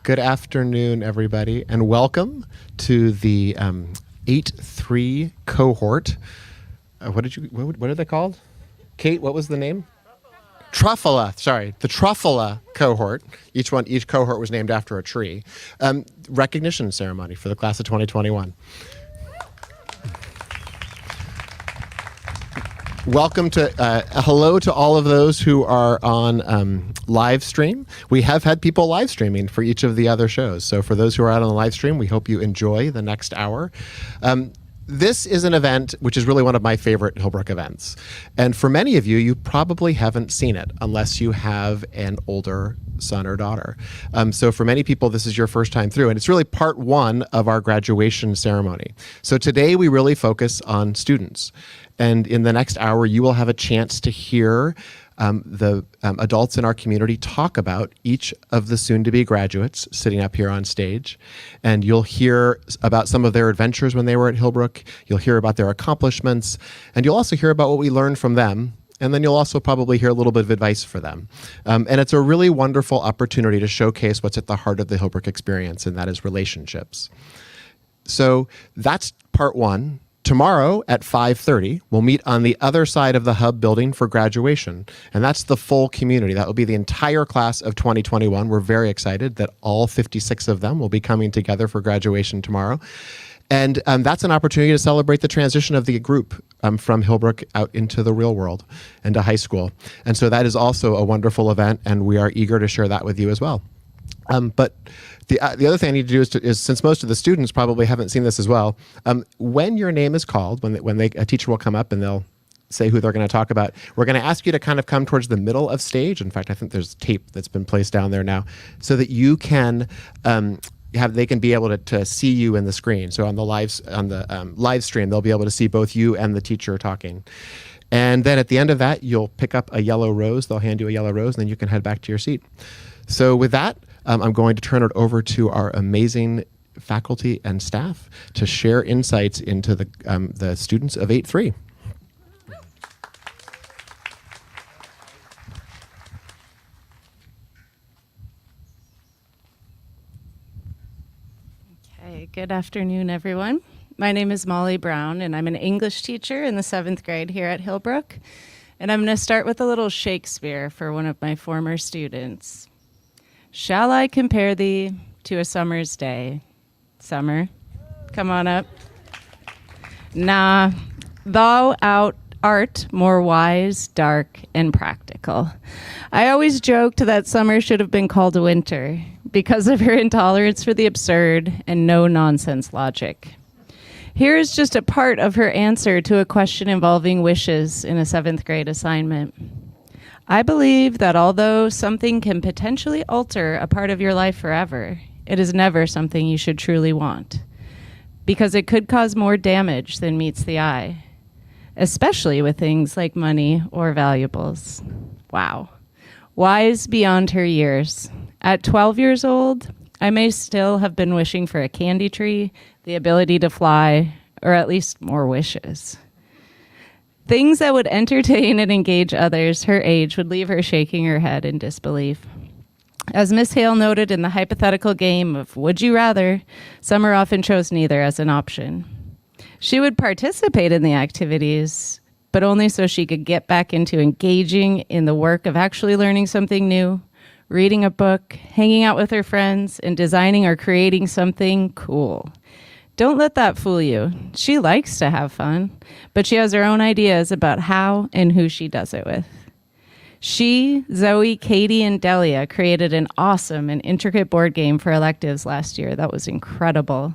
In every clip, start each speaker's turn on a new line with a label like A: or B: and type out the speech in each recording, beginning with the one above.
A: Good afternoon, everybody, and welcome to the 8-3 cohort. What are they called? Kate, what was the name? Truffula, sorry, the Truffula cohort. Each cohort was named after a tree. Recognition ceremony for the class of 2021. Welcome to, hello to all of those who are on live stream. We have had people live streaming for each of the other shows. So for those who are out on the live stream, we hope you enjoy the next hour. This is an event which is really one of my favorite Hillbrook events. And for many of you, you probably haven't seen it unless you have an older son or daughter. So for many people, this is your first time through, and it's really part one of our graduation ceremony. So today we really focus on students. And in the next hour, you will have a chance to hear the adults in our community talk about each of the soon-to-be graduates sitting up here on stage. And you'll hear about some of their adventures when they were at Hillbrook. You'll hear about their accomplishments. And you'll also hear about what we learned from them. And then you'll also probably hear a little bit of advice for them. And it's a really wonderful opportunity to showcase what's at the heart of the Hillbrook experience, and that is relationships. So that's part one. Tomorrow at 5:30, we'll meet on the other side of the Hub building for graduation. And that's the full community. That will be the entire class of 2021. We're very excited that all 56 of them will be coming together for graduation tomorrow. And that's an opportunity to celebrate the transition of the group from Hillbrook out into the real world and to high school. And so that is also a wonderful event, and we are eager to share that with you as well. But the other thing I need to do is since most of the students probably haven't seen this as well, when your name is called, a teacher will come up and they'll say who they're going to talk about, we're going to ask you to kind of come towards the middle of stage. In fact, I think there's tape that's been placed down there now so that you can they can be able to see you in the screen. So on the live stream, they'll be able to see both you and the teacher talking. And then at the end of that, you'll pick up a yellow rose. They'll hand you a yellow rose, and then you can head back to your seat. So with that, I'm going to turn it over to our amazing faculty and staff to share insights into the students of 8-3.
B: Okay, good afternoon, everyone. My name is Molly Brown, and I'm an English teacher in the 7th grade here at Hillbrook. And I'm going to start with a little Shakespeare for one of my former students. Shall I compare thee to a summer's day? Summer, come on up. Nah, thou art more wise, dark, and practical. I always joked that summer should have been called winter because of her intolerance for the absurd and no-nonsense logic. Here is just a part of her answer to a question involving wishes in a 7th grade assignment. I believe that although something can potentially alter a part of your life forever, it is never something you should truly want, because it could cause more damage than meets the eye, especially with things like money or valuables. Wow. Wise beyond her years. At 12 years old, I may still have been wishing for a candy tree, the ability to fly, or at least more wishes. Things that would entertain and engage others her age would leave her shaking her head in disbelief. As Miss Hale noted in the hypothetical game of Would You Rather, Summer often chose neither as an option. She would participate in the activities, but only so she could get back into engaging in the work of actually learning something new, reading a book, hanging out with her friends, and designing or creating something cool. Don't let that fool you. She likes to have fun, but she has her own ideas about how and who she does it with. She, Zoe, Katie, and Delia created an awesome and intricate board game for electives last year that was incredible.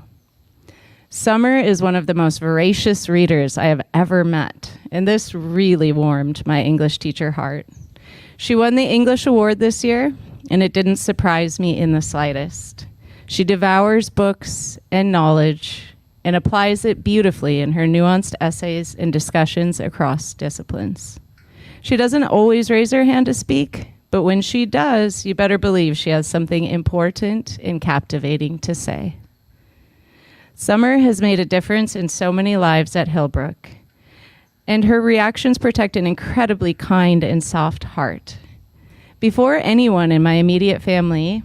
B: Summer is one of the most voracious readers I have ever met, and this really warmed my English teacher heart. She won the English award this year, and it didn't surprise me in the slightest. She devours books and knowledge and applies it beautifully in her nuanced essays and discussions across disciplines. She doesn't always raise her hand to speak, but when she does, you better believe she has something important and captivating to say. Summer has made a difference in so many lives at Hillbrook, and her reactions protect an incredibly kind and soft heart. Before anyone in my immediate family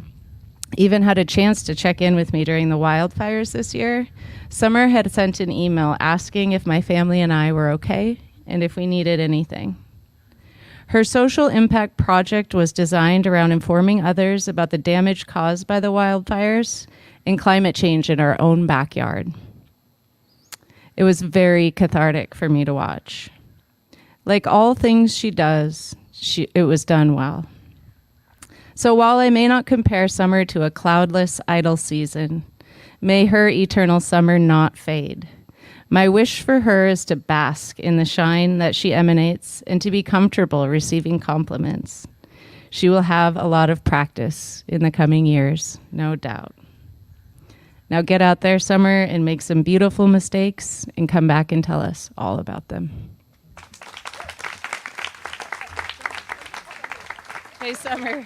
B: even had a chance to check in with me during the wildfires this year. Summer had sent an email asking if my family and I were okay and if we needed anything. Her social impact project was designed around informing others about the damage caused by the wildfires and climate change in our own backyard. It was very cathartic for me to watch. Like all things she does, it was done well. So while I may not compare summer to a cloudless, idle season, may her eternal summer not fade. My wish for her is to bask in the shine that she emanates and to be comfortable receiving compliments. She will have a lot of practice in the coming years, no doubt. Now get out there, Summer, and make some beautiful mistakes and come back and tell us all about them. Hey, Summer.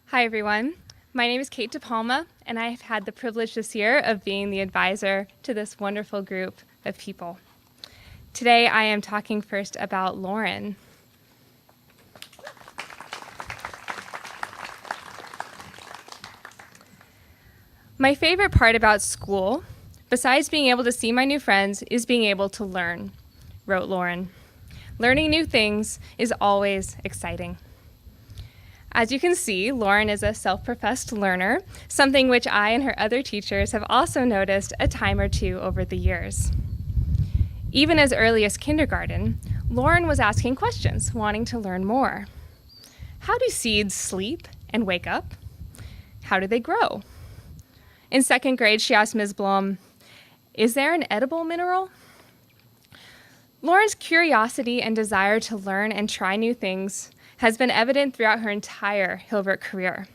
C: Hi, everyone. My name is Kate DePalma, and I've had the privilege this year of being the advisor to this wonderful group of people. Today, I am talking first about Lauren. My favorite part about school, besides being able to see my new friends, is being able to learn, wrote Lauren. Learning new things is always exciting. As you can see, Lauren is a self-professed learner, something which I and her other teachers have also noticed a time or two over the years. Even as early as kindergarten, Lauren was asking questions, wanting to learn more. How do seeds sleep and wake up? How do they grow? In second grade, she asked Ms. Blum, "Is there an edible mineral?" Lauren's curiosity and desire to learn and try new things has been evident throughout her entire Hillbrook career.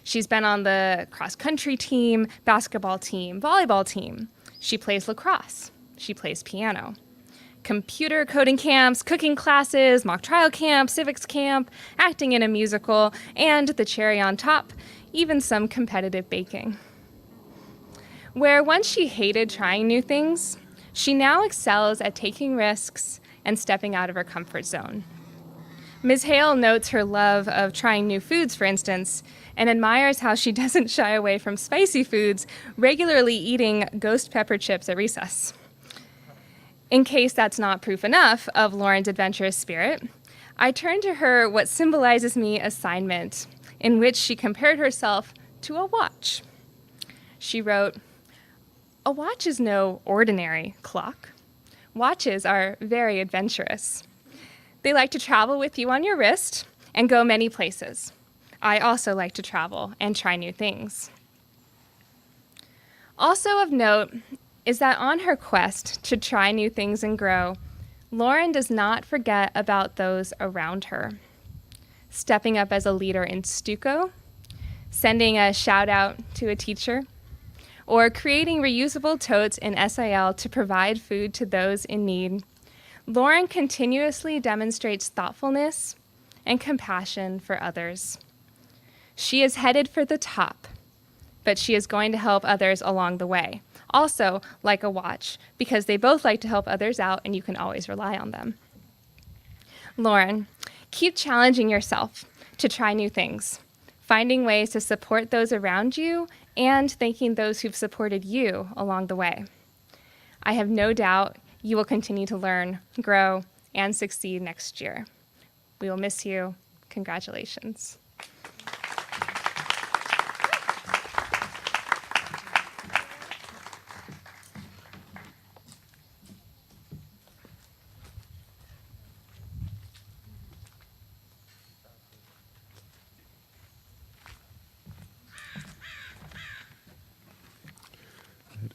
C: She's been on the cross-country team, basketball team, volleyball team. She plays lacrosse. She plays piano. Computer coding camps, cooking classes, mock trial camp, civics camp, acting in a musical, and the cherry on top, even some competitive baking. Where once she hated trying new things, she now excels at taking risks and stepping out of her comfort zone. Ms. Hale notes her love of trying new foods, for instance, and admires how she doesn't shy away from spicy foods, regularly eating ghost pepper chips at recess. In case that's not proof enough of Lauren's adventurous spirit, I turn to her what symbolizes me assignment, in which she compared herself to a watch. She wrote, "A watch is no ordinary clock. Watches are very adventurous. They like to travel with you on your wrist and go many places. I also like to travel and try new things." Also of note is that on her quest to try new things and grow, Lauren does not forget about those around her. Stepping up as a leader in Stuco, sending a shout out to a teacher, or creating reusable totes in SIL to provide food to those in need, Lauren continuously demonstrates thoughtfulness and compassion for others. She is headed for the top, but she is going to help others along the way. Also, like a watch, because they both like to help others out and you can always rely on them. Lauren, keep challenging yourself to try new things, finding ways to support those around you and thanking those who've supported you along the way. I have no doubt you will continue to learn, grow, and succeed next year. We will miss you. Congratulations.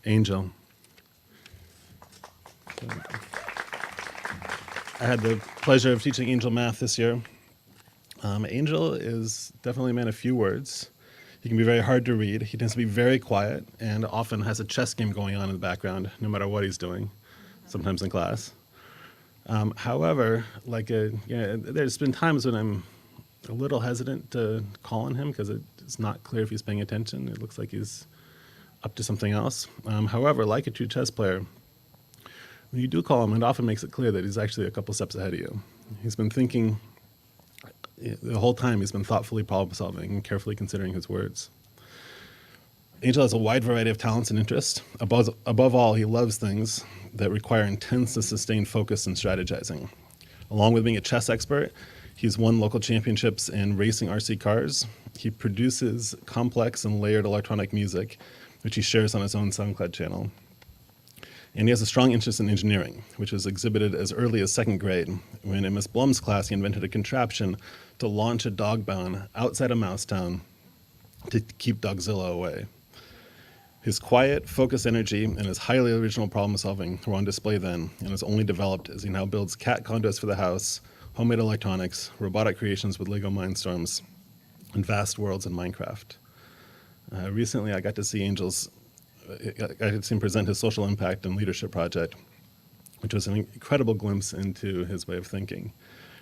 D: Angel. I had the pleasure of teaching Angel math this year. Angel is definitely a man of few words. He can be very hard to read. He tends to be very quiet and often has a chess game going on in the background, no matter what he's doing, sometimes in class. However, there's been times when I'm a little hesitant to call on him because it's not clear if he's paying attention. It looks like he's up to something else. However, like a true chess player, when you do call him, it often makes it clear that he's actually a couple steps ahead of you. He's been thinking the whole time. He's been thoughtfully problem solving and carefully considering his words. Angel has a wide variety of talents and interests. Above all, he loves things that require intense and sustained focus and strategizing. Along with being a chess expert, he's won local championships in racing RC cars. He produces complex and layered electronic music, which he shares on his own SoundCloud channel. And he has a strong interest in engineering, which was exhibited as early as second grade, when in Miss Blum's class he invented a contraption to launch a dog bone outside of Mousetown to keep Dogzilla away. His quiet, focused energy and his highly original problem solving were on display then, and has only developed as he now builds cat condos for the house, homemade electronics, robotic creations with Lego Mindstorms, and vast worlds in Minecraft. Recently, I got to see I had seen him present his social impact and leadership project, which was an incredible glimpse into his way of thinking.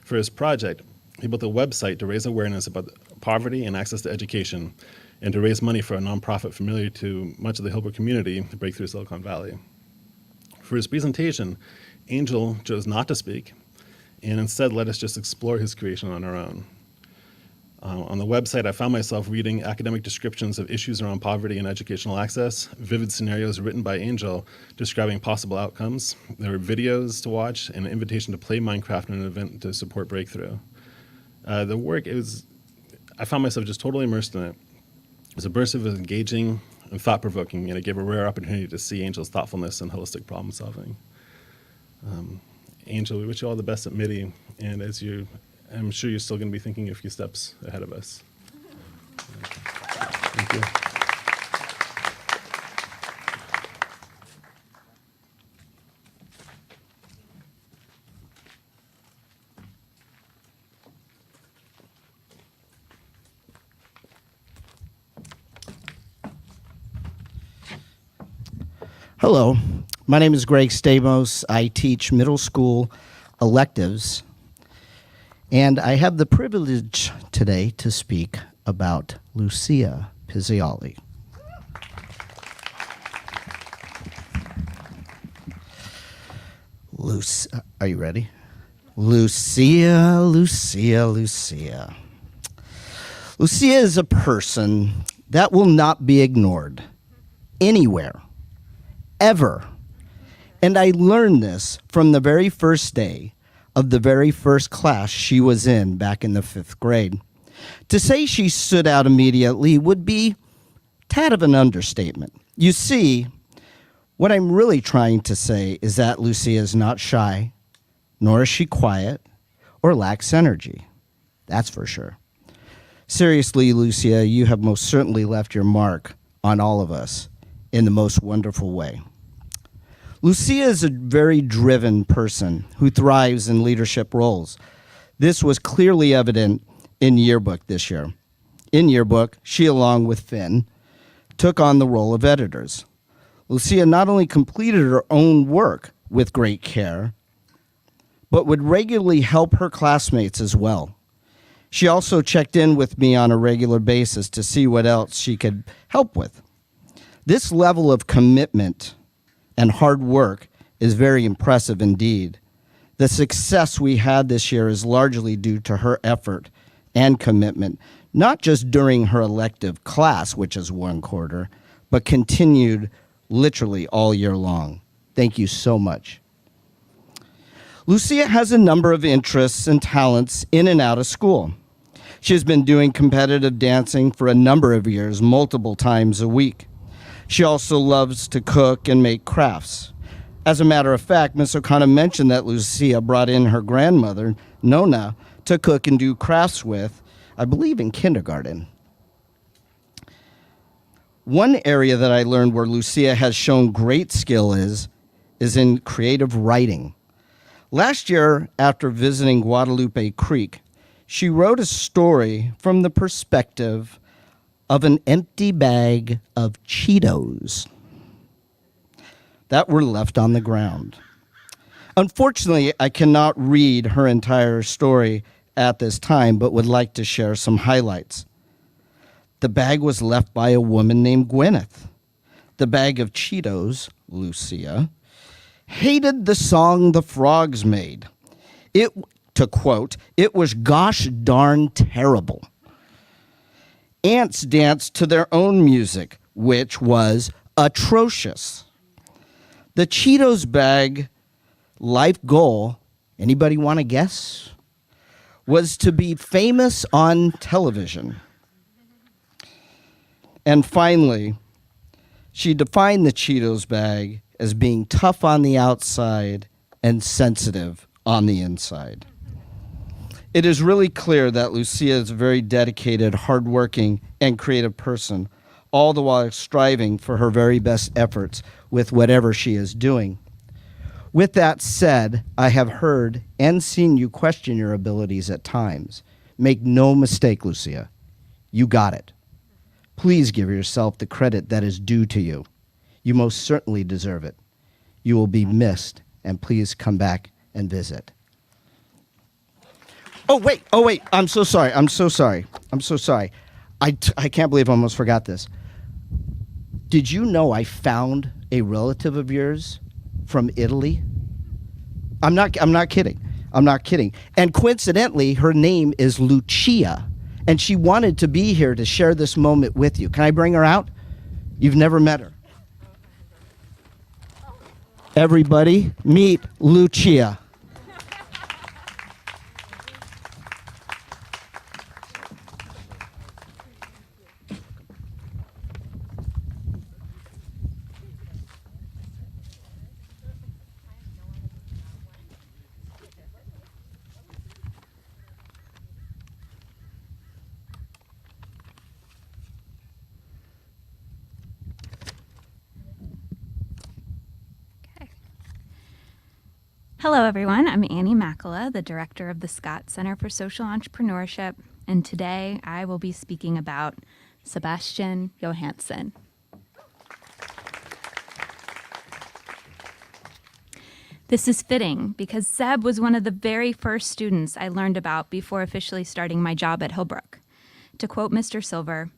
D: For his project, he built a website to raise awareness about poverty and access to education, and to raise money for a nonprofit familiar to much of the Hillbrook community, Breakthrough Silicon Valley. For his presentation, Angel chose not to speak, and instead let us just explore his creation on our own. On the website, I found myself reading academic descriptions of issues around poverty and educational access, vivid scenarios written by Angel describing possible outcomes. There were videos to watch and an invitation to play Minecraft in an event to support Breakthrough. The work, I found myself just totally immersed in it. It was aversive, engaging, and thought-provoking, and it gave a rare opportunity to see Angel's thoughtfulness and holistic problem-solving. Angel, we wish you all the best at MIDI, and I'm sure you're still going to be thinking a few steps ahead of us. Thank you.
E: Hello, my name is Greg Stamos. I teach middle school electives, and I have the privilege today to speak about Lucia Pizzioli. Are you ready? Lucia. Lucia is a person that will not be ignored anywhere. Ever. And I learned this from the very first day of the very first class she was in back in the 5th grade. To say she stood out immediately would be a tad of an understatement. You see, what I'm really trying to say is that Lucia is not shy, nor is she quiet, or lacks energy. That's for sure. Seriously, Lucia, you have most certainly left your mark on all of us in the most wonderful way. Lucia is a very driven person who thrives in leadership roles. This was clearly evident in Yearbook this year. In Yearbook, she, along with Finn, took on the role of editors. Lucia not only completed her own work with great care, but would regularly help her classmates as well. She also checked in with me on a regular basis to see what else she could help with. This level of commitment and hard work is very impressive indeed. The success we had this year is largely due to her effort and commitment, not just during her elective class, which is 1 quarter, but continued literally all year long. Thank you so much. Lucia has a number of interests and talents in and out of school. She has been doing competitive dancing for a number of years, multiple times a week. She also loves to cook and make crafts. As a matter of fact, Ms. O'Connor mentioned that Lucia brought in her grandmother, Nona, to cook and do crafts with, I believe, in kindergarten. One area that I learned where Lucia has shown great skill is in creative writing. Last year, after visiting Guadalupe Creek, she wrote a story from the perspective of an empty bag of Cheetos that were left on the ground. Unfortunately, I cannot read her entire story at this time, but would like to share some highlights. The bag was left by a woman named Gwyneth. The bag of Cheetos, Lucia, hated the song the frogs made. To quote, it was gosh darn terrible. Ants danced to their own music, which was atrocious. The Cheetos bag life goal, anybody want to guess? Was to be famous on television. And finally, she defined the Cheetos bag as being tough on the outside and sensitive on the inside. It is really clear that Lucia is a very dedicated, hardworking, and creative person, all the while striving for her very best efforts with whatever she is doing. With that said, I have heard and seen you question your abilities at times. Make no mistake, Lucia. You got it. Please give yourself the credit that is due to you. You most certainly deserve it. You will be missed, and please come back and visit. Oh, wait. I'm so sorry. I can't believe I almost forgot this. Did you know I found a relative of yours from Italy? I'm not kidding. And coincidentally, her name is Lucia, and she wanted to be here to share this moment with you. Can I bring her out? You've never met her. Everybody, meet Lucia.
F: Hello, everyone. I'm Annie Makala, the director of the Scott Center for Social Entrepreneurship, and today I will be speaking about Sebastian Johansson. This is fitting because Seb was one of the very first students I learned about before officially starting my job at Hillbrook. To quote Mr. Silver,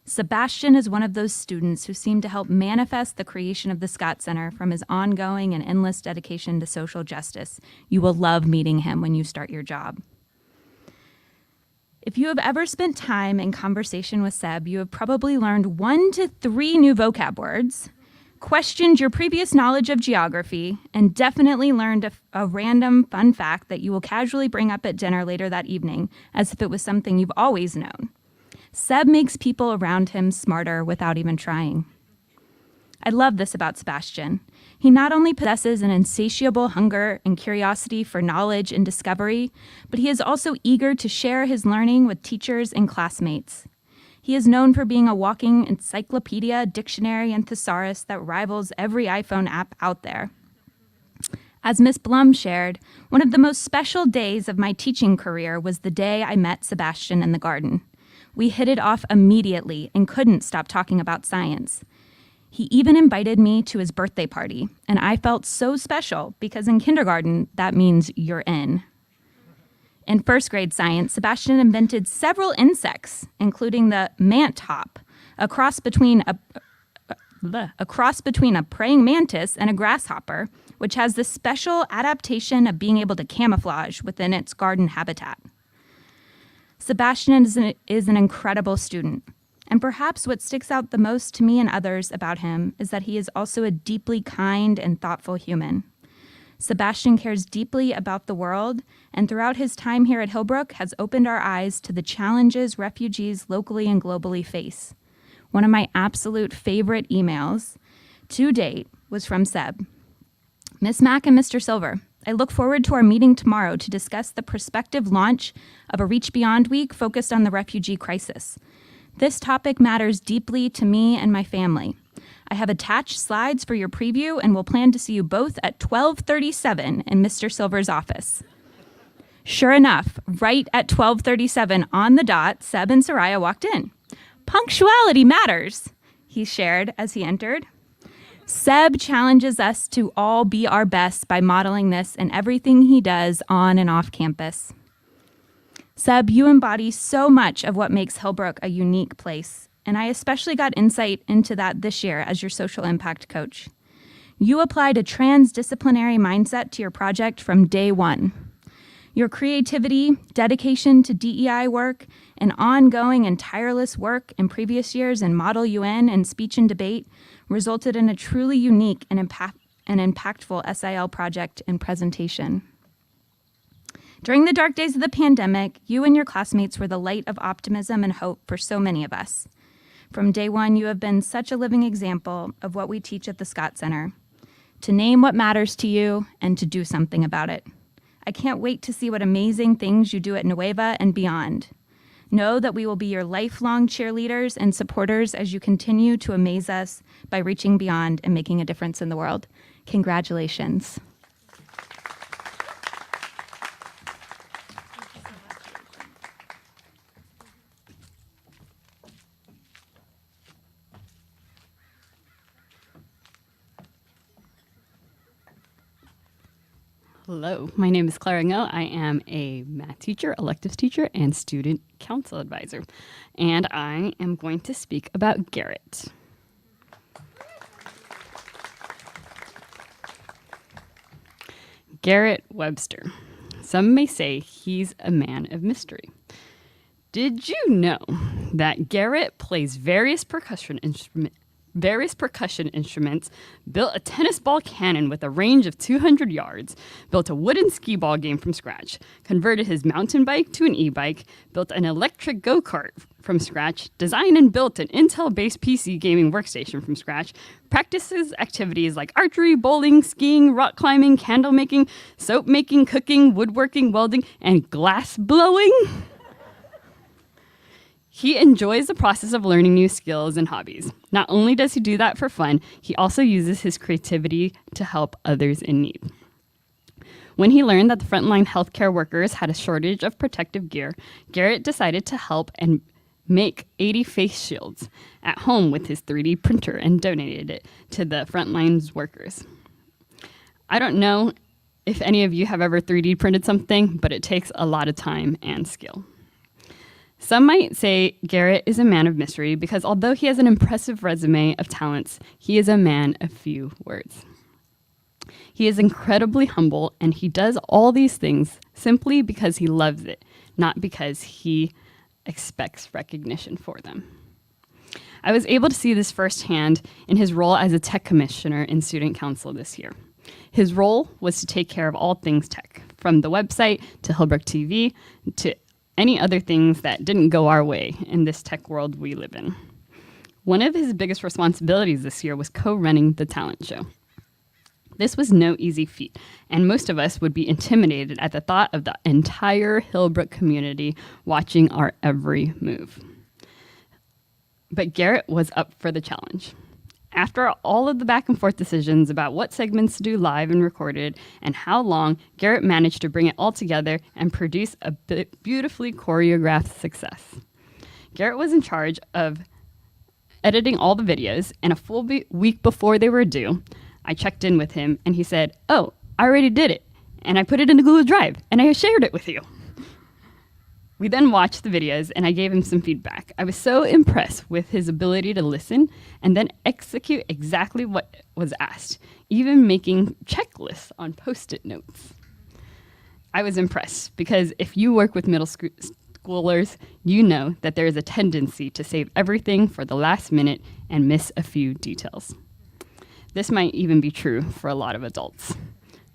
F: Sebastian is one of those students who seem to help manifest the creation of the Scott Center from his ongoing and endless dedication to social justice. You will love meeting him when you start your job. If you have ever spent time in conversation with Seb, you have probably learned 1 to 3 new vocab words, questioned your previous knowledge of geography, and definitely learned a random fun fact that you will casually bring up at dinner later that evening as if it was something you've always known. Seb makes people around him smarter without even trying. I love this about Sebastian. He not only possesses an insatiable hunger and curiosity for knowledge and discovery, but he is also eager to share his learning with teachers and classmates. He is known for being a walking encyclopedia, dictionary, and thesaurus that rivals every iPhone app out there. As Miss Blum shared, one of the most special days of my teaching career was the day I met Sebastian in the garden. We hit it off immediately and couldn't stop talking about science. He even invited me to his birthday party, and I felt so special because in kindergarten, that means you're in. In first grade science, Sebastian invented several insects, including the mant hop, a cross between a praying mantis and a grasshopper, which has the special adaptation of being able to camouflage within its garden habitat. Sebastian is an incredible student, and perhaps what sticks out the most to me and others about him is that he is also a deeply kind and thoughtful human. Sebastian cares deeply about the world, and throughout his time here at Hillbrook has opened our eyes to the challenges refugees locally and globally face. One of my absolute favorite emails to date was from Seb. Miss Mack and Mr. Silver, I look forward to our meeting tomorrow to discuss the prospective launch of a Reach Beyond Week focused on the refugee crisis. This topic matters deeply to me and my family. I have attached slides for your preview and will plan to see you both at 12:37 in Mr. Silver's office. Sure enough, right at 12:37 on the dot, Seb and Soraya walked in. Punctuality matters, he shared as he entered. Seb challenges us to all be our best by modeling this in everything he does on and off campus. Seb, you embody so much of what makes Hillbrook a unique place, and I especially got insight into that this year as your social impact coach. You applied a transdisciplinary mindset to your project from day one. Your creativity, dedication to DEI work, and ongoing and tireless work in previous years in Model UN and speech and debate resulted in a truly unique and impactful SIL project and presentation. During the dark days of the pandemic, you and your classmates were the light of optimism and hope for so many of us. From day one, you have been such a living example of what we teach at the Scott Center: to name what matters to you and to do something about it. I can't wait to see what amazing things you do at Nueva and beyond. Know that we will be your lifelong cheerleaders and supporters as you continue to amaze us by reaching beyond and making a difference in the world. Congratulations.
G: Hello, my name is Clara Ngo. I am a math teacher, electives teacher, and student council advisor. And I am going to speak about Garrett. Garrett Webster. Some may say he's a man of mystery. Did you know that Garrett plays various percussion instruments, built a tennis ball cannon with a range of 200 yards, built a wooden skee ball game from scratch, converted his mountain bike to an e-bike, built an electric go-kart from scratch, designed and built an Intel-based PC gaming workstation from scratch, practices activities like archery, bowling, skiing, rock climbing, candle making, soap making, cooking, woodworking, welding, and glass blowing? He enjoys the process of learning new skills and hobbies. Not only does he do that for fun, he also uses his creativity to help others in need. When he learned that the frontline healthcare workers had a shortage of protective gear, Garrett decided to help and make 80 face shields at home with his 3D printer and donated it to the frontline workers. I don't know if any of you have ever 3D printed something, but it takes a lot of time and skill. Some might say Garrett is a man of mystery because although he has an impressive resume of talents, he is a man of few words. He is incredibly humble, and he does all these things simply because he loves it, not because he expects recognition for them. I was able to see this firsthand in his role as a tech commissioner in student council this year. His role was to take care of all things tech, from the website to Hillbrook TV to any other things that didn't go our way in this tech world we live in. One of his biggest responsibilities this year was co-running the talent show. This was no easy feat, and most of us would be intimidated at the thought of the entire Hillbrook community watching our every move. But Garrett was up for the challenge. After all of the back and forth decisions about what segments to do live and recorded and how long, Garrett managed to bring it all together and produce a beautifully choreographed success. Garrett was in charge of editing all the videos, and a full week before they were due, I checked in with him and he said, "Oh, I already did it, and I put it in the Google Drive, and I shared it with you." We then watched the videos, and I gave him some feedback. I was so impressed with his ability to listen and then execute exactly what was asked, even making checklists on Post-it notes. I was impressed because if you work with middle schoolers, you know that there is a tendency to save everything for the last minute and miss a few details. This might even be true for a lot of adults,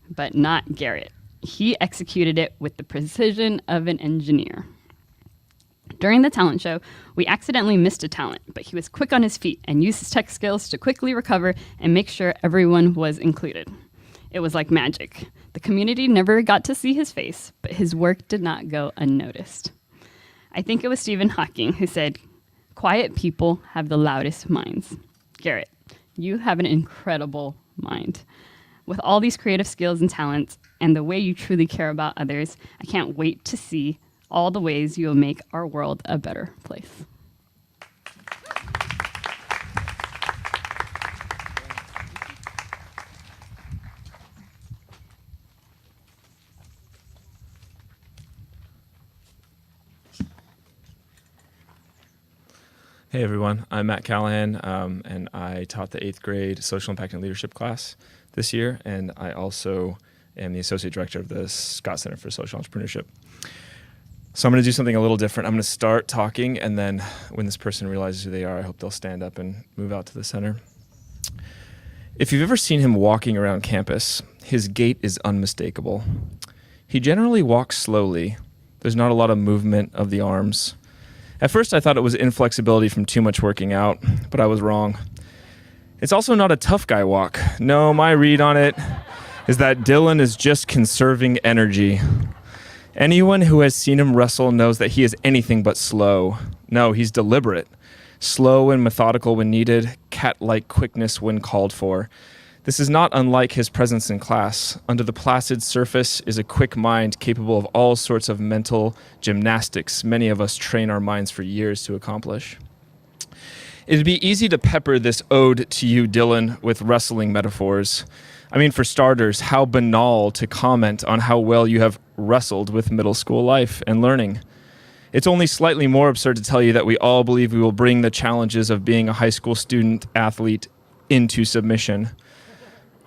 G: but not Garrett. He executed it with the precision of an engineer. During the talent show, we accidentally missed a talent, but he was quick on his feet and used his tech skills to quickly recover and make sure everyone was included. It was like magic. The community never got to see his face, but his work did not go unnoticed. I think it was Stephen Hawking who said, "Quiet people have the loudest minds." Garrett, you have an incredible mind. With all these creative skills and talents and the way you truly care about others, I can't wait to see all the ways you will make our world a better place.
H: Hey everyone, I'm Matt Callahan, and I taught the 8th grade social impact and leadership class this year, and I also am the associate director of the Scott Center for Social Entrepreneurship. So I'm going to do something a little different. I'm going to start talking, and then when this person realizes who they are, I hope they'll stand up and move out to the center. If you've ever seen him walking around campus, his gait is unmistakable. He generally walks slowly. There's not a lot of movement of the arms. At first, I thought it was inflexibility from too much working out, but I was wrong. It's also not a tough guy walk. No, my read on it is that Dylan is just conserving energy. Anyone who has seen him wrestle knows that he is anything but slow. No, he's deliberate. Slow and methodical when needed, cat-like quickness when called for. This is not unlike his presence in class. Under the placid surface is a quick mind capable of all sorts of mental gymnastics many of us train our minds for years to accomplish. It'd be easy to pepper this ode to you, Dylan, with wrestling metaphors. I mean, for starters, how banal to comment on how well you have wrestled with middle school life and learning. It's only slightly more absurd to tell you that we all believe we will bring the challenges of being a high school student athlete into submission.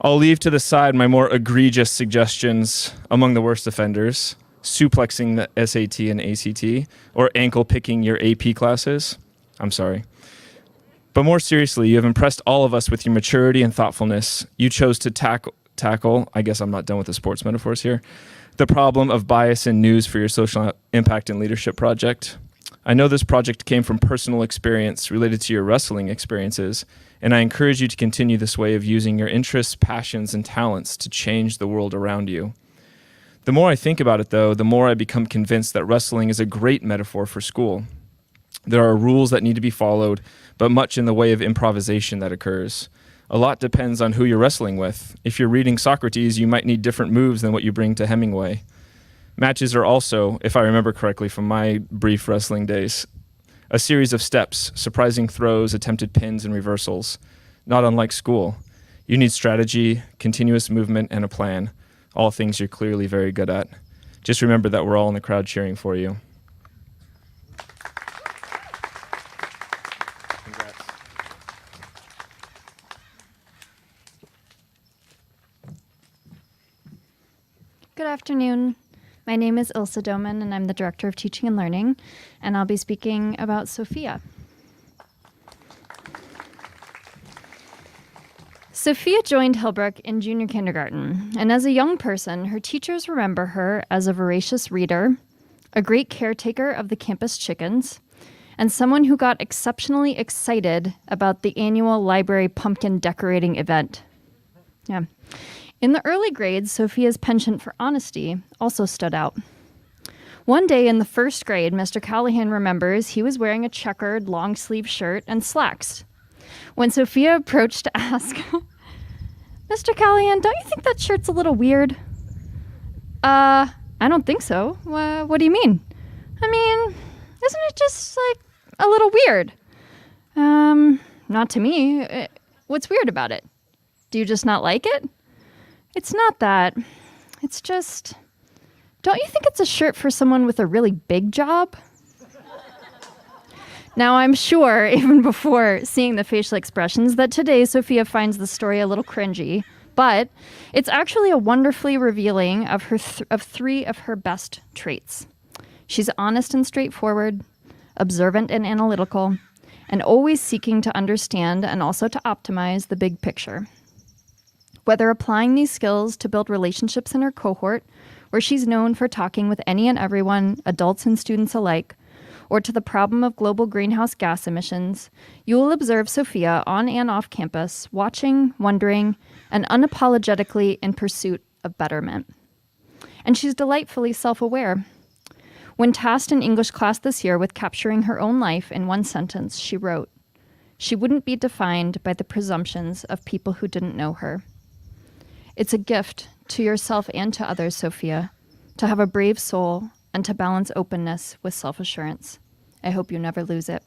H: I'll leave to the side my more egregious suggestions among the worst offenders, suplexing the SAT and ACT, or ankle picking your AP classes. I'm sorry. But more seriously, you have impressed all of us with your maturity and thoughtfulness. You chose to tackle, I guess I'm not done with the sports metaphors here, the problem of bias in news for your social impact and leadership project. I know this project came from personal experience related to your wrestling experiences, and I encourage you to continue this way of using your interests, passions, and talents to change the world around you. The more I think about it, though, the more I become convinced that wrestling is a great metaphor for school. There are rules that need to be followed, but much in the way of improvisation that occurs. A lot depends on who you're wrestling with. If you're reading Socrates, you might need different moves than what you bring to Hemingway. Matches are also, if I remember correctly from my brief wrestling days, a series of steps, surprising throws, attempted pins, and reversals. Not unlike school. You need strategy, continuous movement, and a plan. All things you're clearly very good at. Just remember that we're all in the crowd cheering for you. Congrats.
I: Good afternoon. My name is Ilse Doman, and I'm the Director of Teaching and Learning, and I'll be speaking about Sophia. Sophia joined Hillbrook in junior kindergarten, and as a young person, her teachers remember her as a voracious reader, a great caretaker of the campus chickens, and someone who got exceptionally excited about the annual library pumpkin decorating event. Yeah. In the early grades, Sophia's penchant for honesty also stood out. One day in the first grade, Mr. Callahan remembers he was wearing a checkered long-sleeve shirt and slacks. When Sophia approached to ask, Mr. Callahan, don't you think that shirt's a little weird? I don't think so. What do you mean? I mean, isn't it just, a little weird? Not to me. What's weird about it? Do you just not like it? It's not that. It's just, don't you think it's a shirt for someone with a really big job? Now, I'm sure, even before seeing the facial expressions, that today Sophia finds the story a little cringy, but it's actually a wonderfully revealing of three of her best traits. She's honest and straightforward, observant and analytical, and always seeking to understand and also to optimize the big picture. Whether applying these skills to build relationships in her cohort, where she's known for talking with any and everyone, adults and students alike, or to the problem of global greenhouse gas emissions, you will observe Sophia on and off campus, watching, wondering, and unapologetically in pursuit of betterment. And she's delightfully self-aware. When tasked in English class this year with capturing her own life in one sentence, she wrote, "She wouldn't be defined by the presumptions of people who didn't know her." It's a gift to yourself and to others, Sophia, to have a brave soul and to balance openness with self-assurance. I hope you never lose it.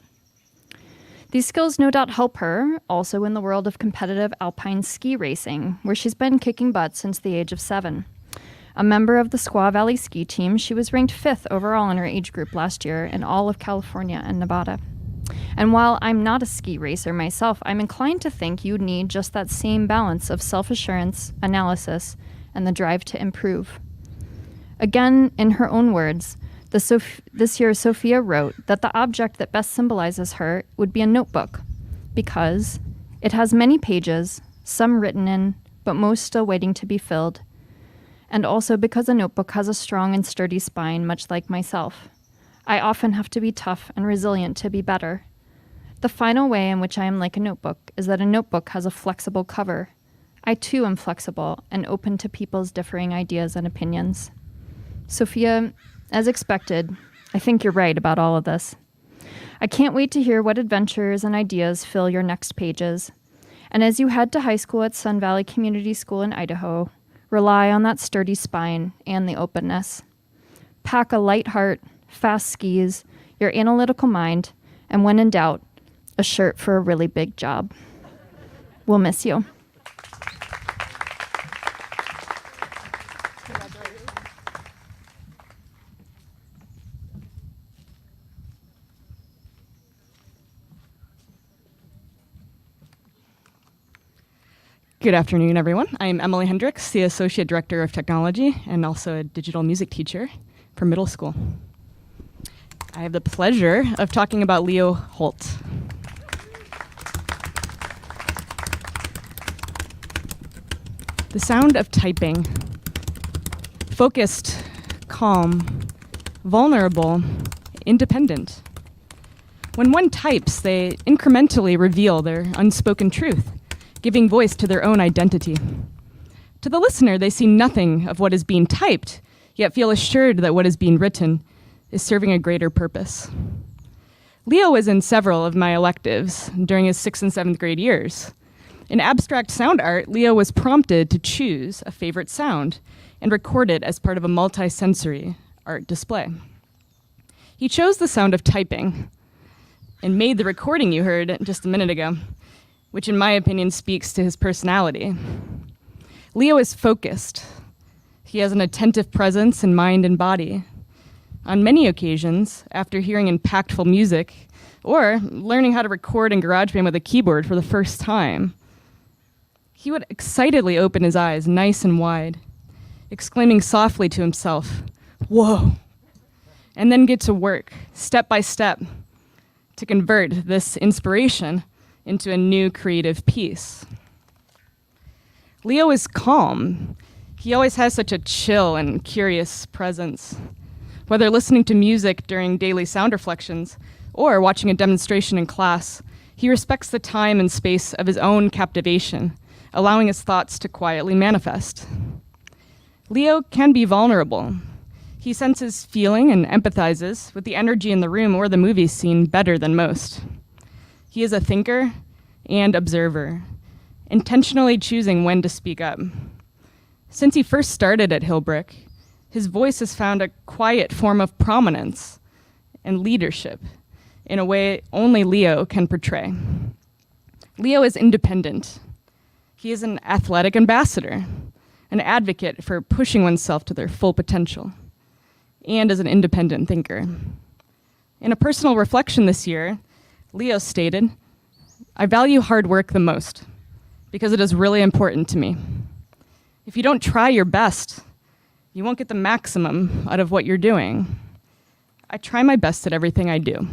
I: These skills no doubt help her also in the world of competitive alpine ski racing, where she's been kicking butt since the age of 7. A member of the Squaw Valley ski team, she was ranked 5th overall in her age group last year in all of California and Nevada. And while I'm not a ski racer myself, I'm inclined to think you'd need just that same balance of self-assurance, analysis, and the drive to improve. Again, in her own words, this year Sophia wrote that the object that best symbolizes her would be a notebook, because it has many pages, some written in, but most still waiting to be filled, and also because a notebook has a strong and sturdy spine, much like myself. I often have to be tough and resilient to be better. The final way in which I am like a notebook is that a notebook has a flexible cover. I too am flexible and open to people's differing ideas and opinions. Sophia, as expected, I think you're right about all of this. I can't wait to hear what adventures and ideas fill your next pages. And as you head to high school at Sun Valley Community School in Idaho, rely on that sturdy spine and the openness. Pack a light heart, fast skis, your analytical mind, and when in doubt, a shirt for a really big job. We'll miss you.
J: Good afternoon, everyone. I'm Emily Hendricks, the Associate Director of Technology and also a digital music teacher for middle school. I have the pleasure of talking about Leo Holt. The sound of typing. Focused, calm, vulnerable, independent. When one types, they incrementally reveal their unspoken truth, giving voice to their own identity. To the listener, they see nothing of what is being typed, yet feel assured that what is being written is serving a greater purpose. Leo was in several of my electives during his 6th and 7th grade years. In abstract sound art, Leo was prompted to choose a favorite sound and record it as part of a multi-sensory art display. He chose the sound of typing and made the recording you heard just a minute ago, which in my opinion speaks to his personality. Leo is focused. He has an attentive presence in mind and body. On many occasions, after hearing impactful music or learning how to record in GarageBand with a keyboard for the first time, he would excitedly open his eyes nice and wide, exclaiming softly to himself, "Whoa," and then get to work, step by step, to convert this inspiration into a new creative piece. Leo is calm. He always has such a chill and curious presence. Whether listening to music during daily sound reflections or watching a demonstration in class, he respects the time and space of his own captivation, allowing his thoughts to quietly manifest. Leo can be vulnerable. He senses feeling and empathizes with the energy in the room or the movie scene better than most. He is a thinker and observer, intentionally choosing when to speak up. Since he first started at Hillbrook, his voice has found a quiet form of prominence and leadership in a way only Leo can portray. Leo is independent. He is an athletic ambassador, an advocate for pushing oneself to their full potential, and as an independent thinker. In a personal reflection this year, Leo stated, "I value hard work the most because it is really important to me. If you don't try your best, you won't get the maximum out of what you're doing. I try my best at everything I do."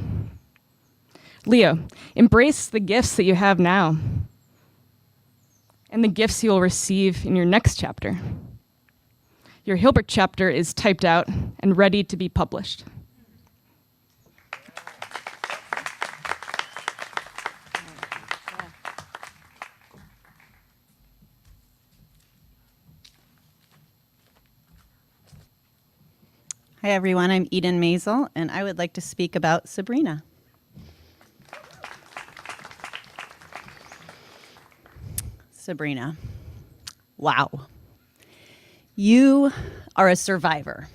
J: Leo, embrace the gifts that you have now and the gifts you'll receive in your next chapter. Your Hillbrook chapter is typed out and ready to be published.
K: Hi, everyone. I'm Eden Maisel, and I would like to speak about Sabrina. Sabrina. Wow. You are a survivor.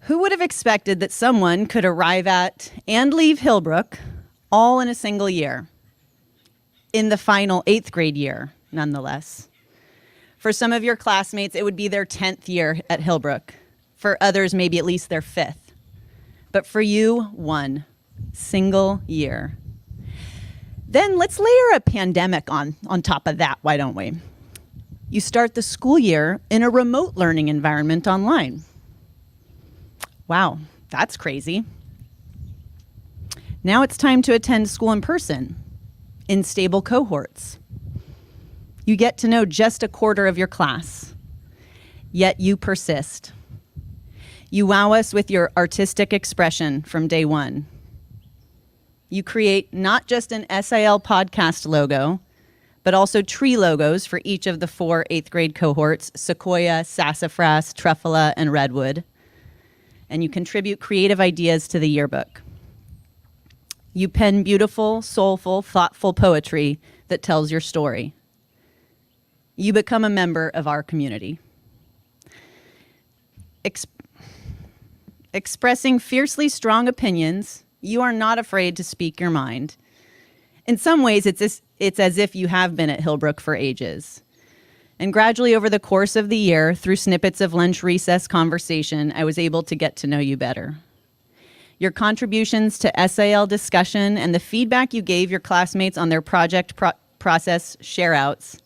K: Who would have expected that someone could arrive at and leave Hillbrook all in a single year? In the final 8th grade year, nonetheless. For some of your classmates, it would be their 10th year at Hillbrook. For others, maybe at least their 5th. But for you, 1. single year. Then let's layer a pandemic on top of that, why don't we? You start the school year in a remote learning environment online. Wow, that's crazy. Now it's time to attend school in person, in stable cohorts. You get to know just a quarter of your class, yet you persist. You wow us with your artistic expression from day one. You create not just an SIL podcast logo, but also tree logos for each of the 4 8th grade cohorts, Sequoia, Sassafras, Truffula, and Redwood. And you contribute creative ideas to the yearbook. You pen beautiful, soulful, thoughtful poetry that tells your story. You become a member of our community. Expressing fiercely strong opinions, you are not afraid to speak your mind. In some ways, it's as if you have been at Hillbrook for ages. And gradually over the course of the year, through snippets of lunch recess conversation, I was able to get to know you better. Your contributions to SIL discussion and the feedback you gave your classmates on their project process share-outs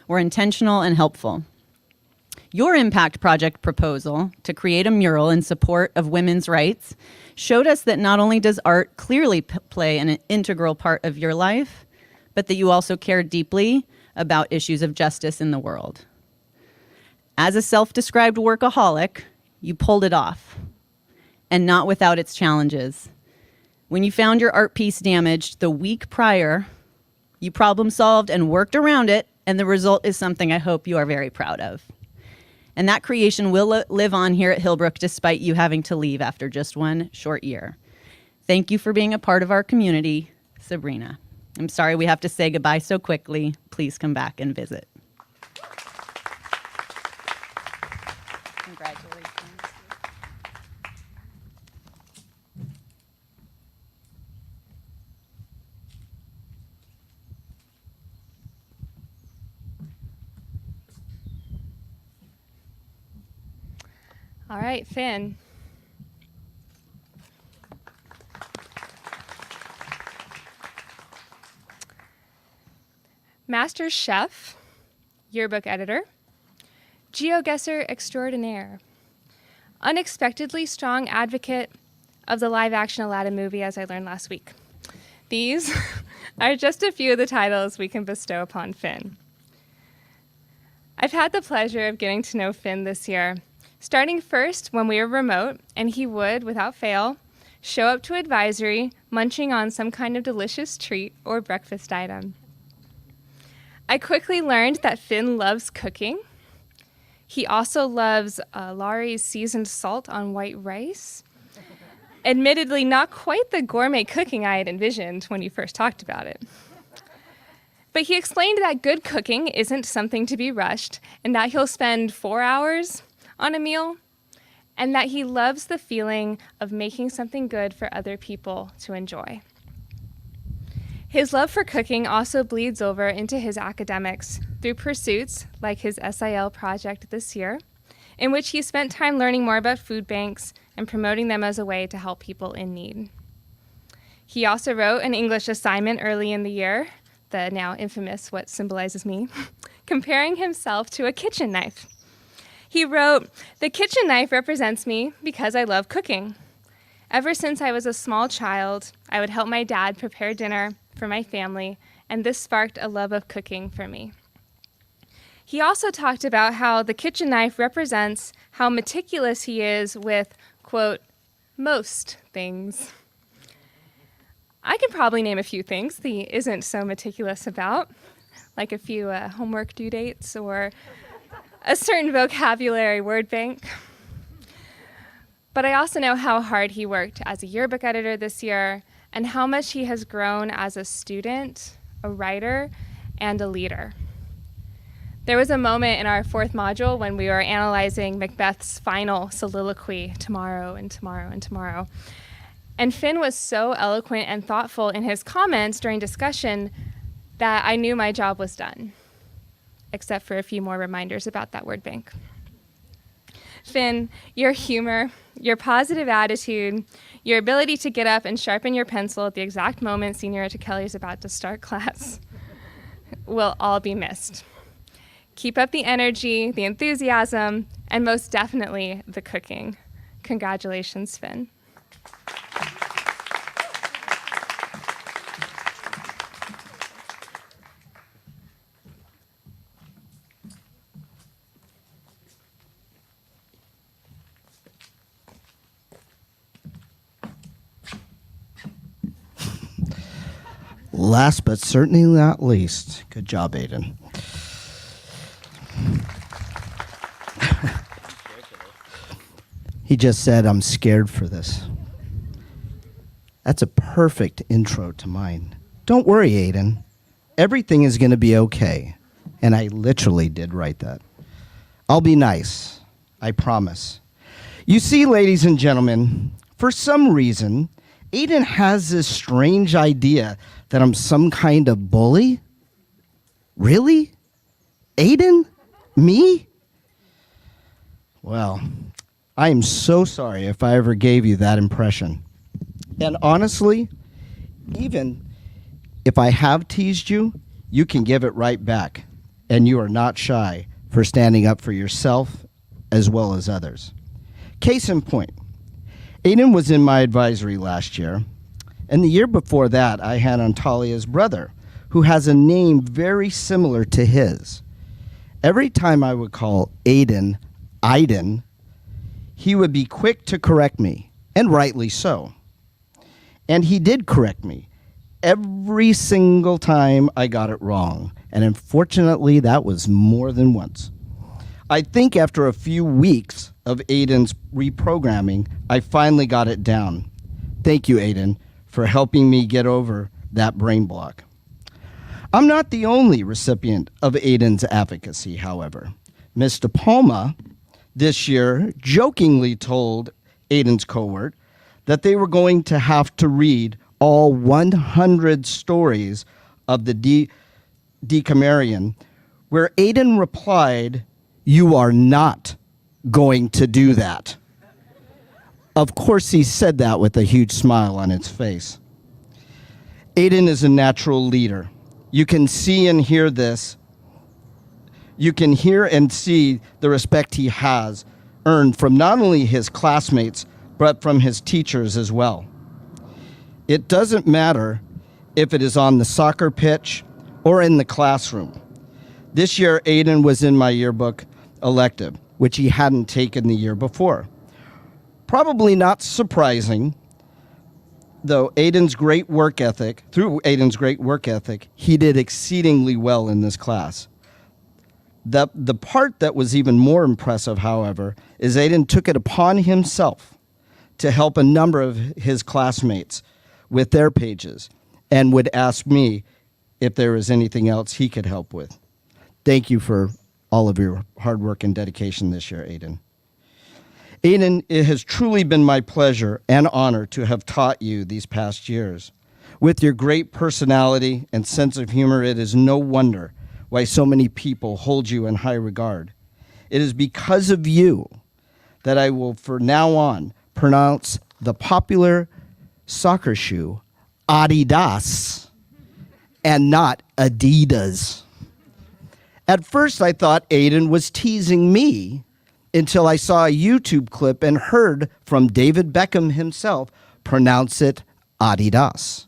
K: were intentional and helpful. Your impact project proposal to create a mural in support of women's rights showed us that not only does art clearly play an integral part of your life, but that you also care deeply about issues of justice in the world. As a self-described workaholic, you pulled it off, and not without its challenges. When you found your art piece damaged the week prior, you problem solved and worked around it, and the result is something I hope you are very proud of. And that creation will live on here at Hillbrook despite you having to leave after just one short year. Thank you for being a part of our community, Sabrina. I'm sorry we have to say goodbye so quickly. Please come back and visit. Congratulations.
C: All right, Finn. Master Chef, yearbook editor, geoguesser extraordinaire, unexpectedly strong advocate of the live-action Aladdin movie, as I learned last week. These are just a few of the titles we can bestow upon Finn. I've had the pleasure of getting to know Finn this year, starting first when we were remote, and he would, without fail, show up to advisory munching on some kind of delicious treat or breakfast item. I quickly learned that Finn loves cooking. He also loves Laurie's seasoned salt on white rice. Admittedly, not quite the gourmet cooking I had envisioned when you first talked about it. But he explained that good cooking isn't something to be rushed, and that he'll spend 4 hours on a meal, and that he loves the feeling of making something good for other people to enjoy. His love for cooking also bleeds over into his academics through pursuits like his SIL project this year, in which he spent time learning more about food banks and promoting them as a way to help people in need. He also wrote an English assignment early in the year, the now infamous What Symbolizes Me, comparing himself to a kitchen knife. He wrote, "The kitchen knife represents me because I love cooking. Ever since I was a small child, I would help my dad prepare dinner for my family, and this sparked a love of cooking for me." He also talked about how the kitchen knife represents how meticulous he is with, quote, most things. I can probably name a few things he isn't so meticulous about, like a few homework due dates or a certain vocabulary word bank. But I also know how hard he worked as a yearbook editor this year and how much he has grown as a student, a writer, and a leader. There was a moment in our 4th module when we were analyzing Macbeth's final soliloquy, tomorrow and tomorrow and tomorrow. And Finn was so eloquent and thoughtful in his comments during discussion that I knew my job was done, except for a few more reminders about that word bank. Finn, your humor, your positive attitude, your ability to get up and sharpen your pencil at the exact moment Seniorita Kelly is about to start class will all be missed. Keep up the energy, the enthusiasm, and most definitely the cooking. Congratulations, Finn.
E: Last but certainly not least, good job, Aiden. He just said, I'm scared for this. That's a perfect intro to mine. Don't worry, Aiden. Everything is going to be okay. And I literally did write that. I'll be nice. I promise. You see, ladies and gentlemen, for some reason, Aiden has this strange idea that I'm some kind of bully. Really? Aiden? Me? Well, I am so sorry if I ever gave you that impression. And honestly, even if I have teased you, you can give it right back. And you are not shy for standing up for yourself as well as others. Case in point, Aiden was in my advisory last year, and the year before that, I had Antalia's brother, who has a name very similar to his. Every time I would call Aiden, he would be quick to correct me, and rightly so. And he did correct me every single time I got it wrong, and unfortunately, that was more than once. I think after a few weeks of Aiden's reprogramming, I finally got it down. Thank you, Aiden, for helping me get over that brain block. I'm not the only recipient of Aiden's advocacy, however. Miss DePalma this year jokingly told Aiden's cohort that they were going to have to read all 100 stories of the Decameron, where Aiden replied, "You are not going to do that." Of course, he said that with a huge smile on his face. Aiden is a natural leader. You can see and hear this. You can hear and see the respect he has earned from not only his classmates, but from his teachers as well. It doesn't matter if it is on the soccer pitch or in the classroom. This year, Aiden was in my yearbook elective, which he hadn't taken the year before. Probably not surprising, though through Aiden's great work ethic, he did exceedingly well in this class. The part that was even more impressive, however, is Aiden took it upon himself to help a number of his classmates with their pages and would ask me if there was anything else he could help with. Thank you for all of your hard work and dedication this year, Aiden. Aiden, it has truly been my pleasure and honor to have taught you these past years. With your great personality and sense of humor, it is no wonder why so many people hold you in high regard. It is because of you that I will, from now on, pronounce the popular soccer shoe Adidas and not Adidas. At first, I thought Aiden was teasing me until I saw a YouTube clip and heard from David Beckham himself pronounce it Adidas.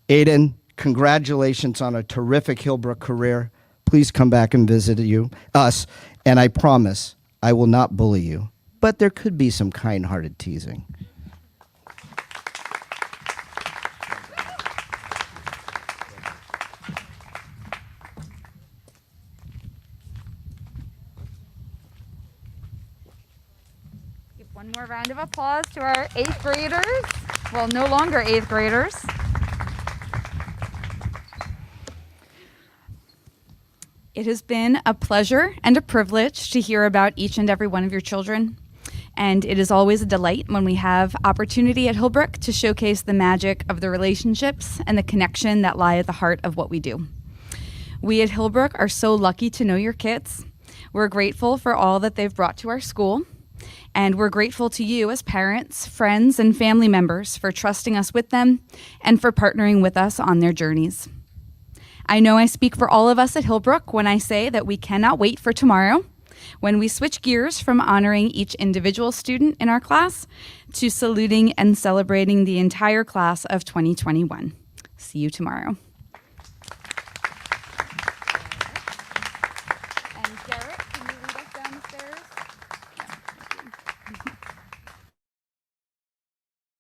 E: Aiden, congratulations on a terrific Hillbrook career. Please come back and visit us, and I promise I will not bully you, but there could be some kind-hearted teasing.
F: One more round of applause to our 8th graders. Well, no longer 8th graders. It has been a pleasure and a privilege to hear about each and every one of your children. And it is always a delight when we have opportunity at Hillbrook to showcase the magic of the relationships and the connection that lie at the heart of what we do. We at Hillbrook are so lucky to know your kids.
L: We're grateful for all that they've brought to our school, and we're grateful to you as parents, friends, and family members for trusting us with them and for partnering with us on their journeys. I know I speak for all of us at Hillbrook when I say that we cannot wait for tomorrow, when we switch gears from honoring each individual student in our class to saluting and celebrating the entire class of 2021. See you tomorrow.